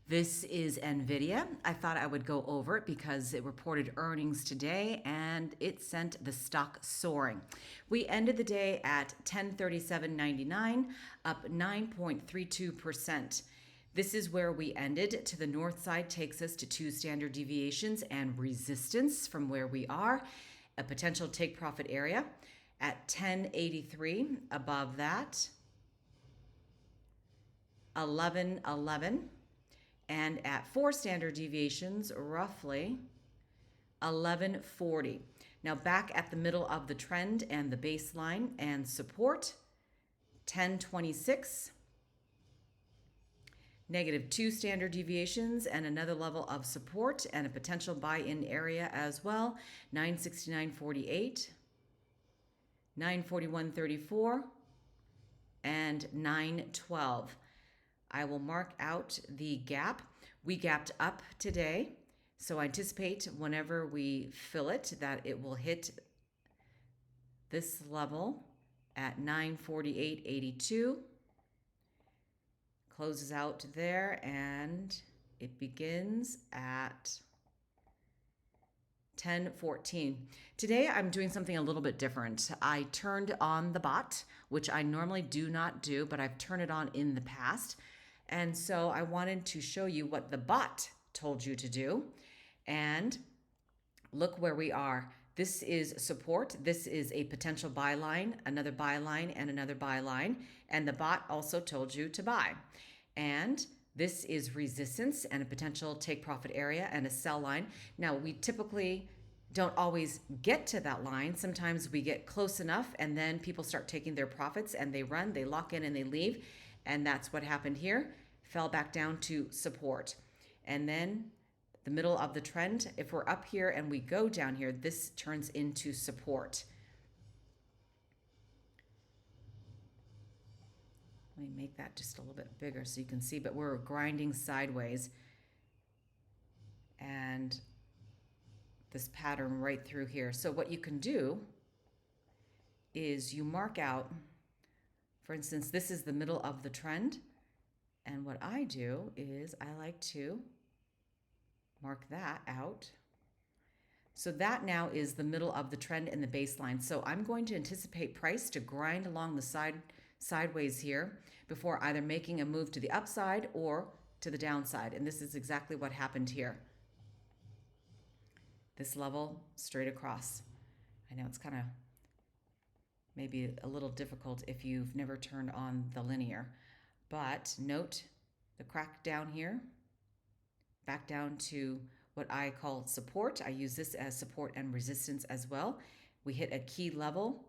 This is NVDA. I thought I would go over it because it reported earnings today and it sent the stock soaring. We ended the day at 1037.99, up 9.32%. This is where we ended. To the north side takes us to 2 standard deviations and resistance from where we are. A potential take profit area at 1083. Above that, 1111. And at 4 standard deviations, roughly 1140. Now back at the middle of the trend and the baseline and support, 1026. Negative 2 standard deviations and another level of support and a potential buy-in area as well, 969.48, 941.34, and 912. I will mark out the gap. We gapped up today, so I anticipate whenever we fill it that it will hit this level at 948.82. Closes out there and it begins at 10:14. Today I'm doing something a little bit different. I turned on the bot, which I normally do not do, but I've turned it on in the past. And so I wanted to show you what the bot told you to do. And look where we are. This is support. This is a potential buy line, another buy line, and another buy line. And the bot also told you to buy. And this is resistance and a potential take profit area and a sell line. Now, we typically don't always get to that line. Sometimes we get close enough and then people start taking their profits and they run, they lock in and they leave. And that's what happened here. Fell back down to support. And then the middle of the trend, if we're up here and we go down here, this turns into support. Let me make that just a little bit bigger so you can see, but we're grinding sideways. And this pattern right through here. So what you can do is you mark out, for instance, this is the middle of the trend. And what I do is I like to mark that out. So that now is the middle of the trend and the baseline. So I'm going to anticipate price to grind along the sideways here before either making a move to the upside or to the downside. And this is exactly what happened here. This level straight across. I know it's kind of maybe a little difficult if you've never turned on the linear. But note the crack down here, back down to what I call support. I use this as support and resistance as well. We hit a key level,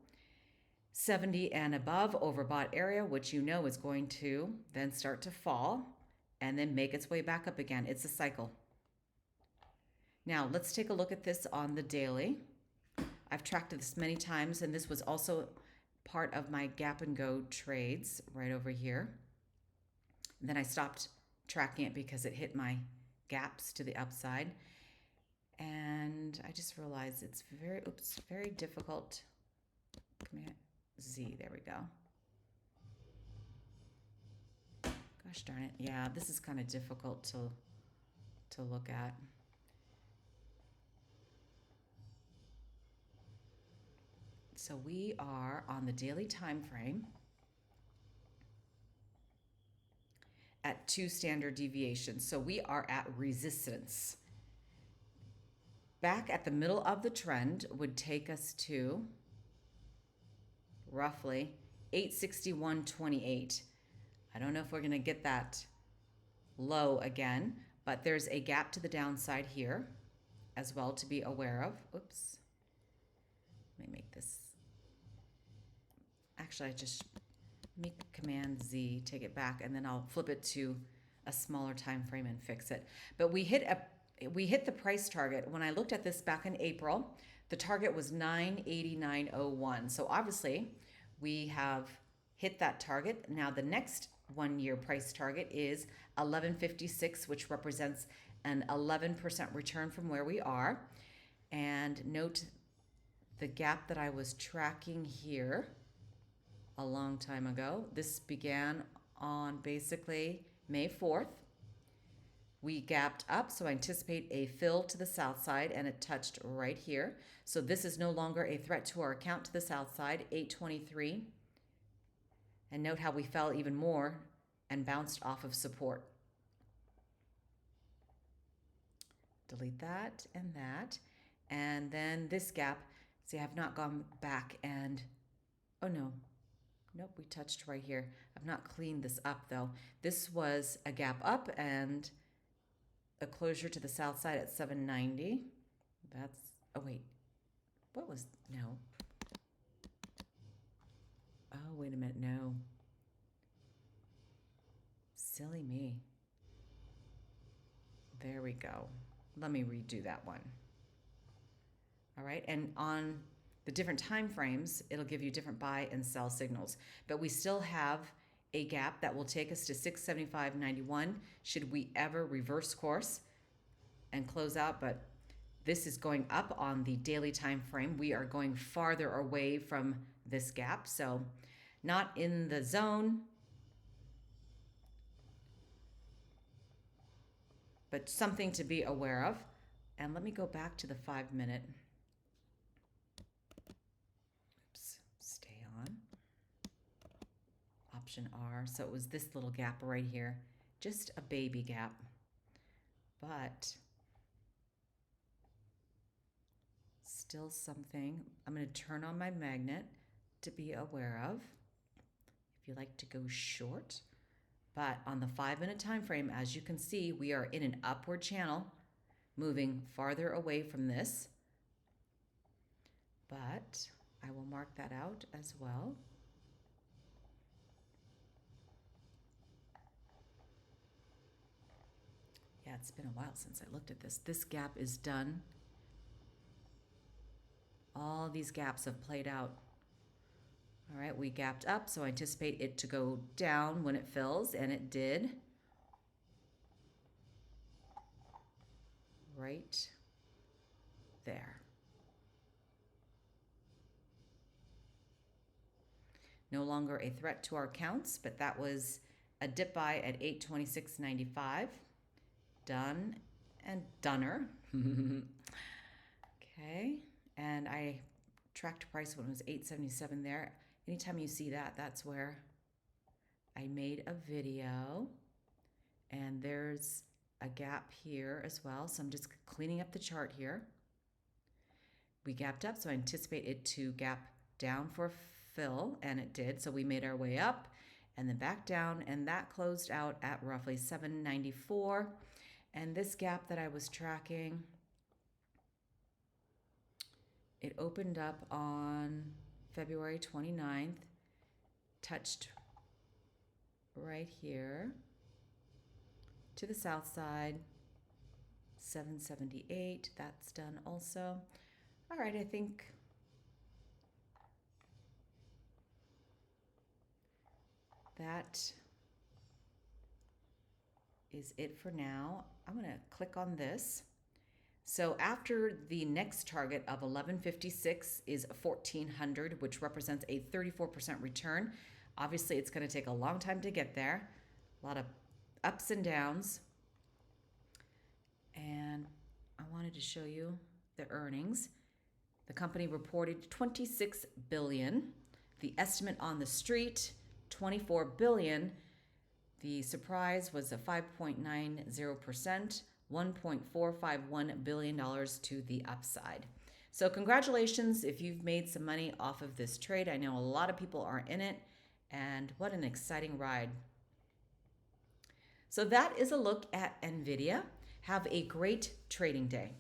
70 and above overbought area, which you know is going to then start to fall and then make its way back up again. It's a cycle. Now let's take a look at this on the daily. I've tracked this many times, and this was also part of my gap and go trades right over here. And then I stopped tracking it because it hit my gaps to the upside. And I just realized it's very difficult. Command Z, there we go. Gosh darn it. Yeah, this is kind of difficult to look at. So we are on the daily time frame at 2 standard deviations. So we are at resistance. Back at the middle of the trend would take us to roughly 861.28. I don't know if we're going to get that low again, but there's a gap to the downside here as well to be aware of. Oops. Let me make this. Actually, I just make Command Z, take it back, and then I'll flip it to a smaller time frame and fix it. But we hit the price target. When I looked at this back in April, the target was 989.01. So obviously, we have hit that target. Now the next 1-year price target is 1156, which represents an 11% return from where we are. And note the gap that I was tracking here a long time ago. This began on basically May 4th. We gapped up, so I anticipate a fill to the south side, and it touched right here. So this is no longer a threat to our account to the south side, 823. And note how we fell even more and bounced off of support. Delete that and that. And then this gap, see, I have not gone back and, oh no, nope, we touched right here. I've not cleaned this up though. This was a gap up and a closure to the south side at 790. That's, oh wait, what was, no. Oh, wait a minute, no. Silly me. There we go. Let me redo that one. All right, and on the different time frames, it'll give you different buy and sell signals. But we still have a gap that will take us to 675.91 should we ever reverse course and close out. But this is going up on the daily time frame. We are going farther away from this gap, so not in the zone, but something to be aware of. And let me go back to the 5-minute. Oops, stay on. Option R. So it was this little gap right here, just a baby gap, but still something. I'm going to turn on my magnet to be aware of if you like to go short. But on the 5-minute time frame, as you can see, we are in an upward channel, moving farther away from this. But I will mark that out as well. Yeah, it's been a while since I looked at this. This gap is done. All these gaps have played out. All right, we gapped up, so I anticipate it to go down when it fills, and it did. Right there. No longer a threat to our accounts, but that was a dip buy at 826.95. Done and doner. Okay, and I tracked price when it was 877 there. Anytime you see that, that's where I made a video, and there's a gap here as well. So I'm just cleaning up the chart here. We gapped up, so I anticipate it to gap down for fill, and it did. So we made our way up and then back down, and that closed out at roughly 794. And this gap that I was tracking, it opened up on February 29th, touched right here to the south side, 778, that's done also. All right, I think that is it for now. I'm gonna click on this. So after the next target of 1156 is 1400, which represents a 34% return. Obviously, it's going to take a long time to get there. A lot of ups and downs. And I wanted to show you the earnings. The company reported 26 billion. The estimate on the street, 24 billion. The surprise was a 5.90%. $1.451 billion to the upside. So congratulations if you've made some money off of this trade. I know a lot of people are in it, and what an exciting ride. So that is a look at NVDA. Have a great trading day.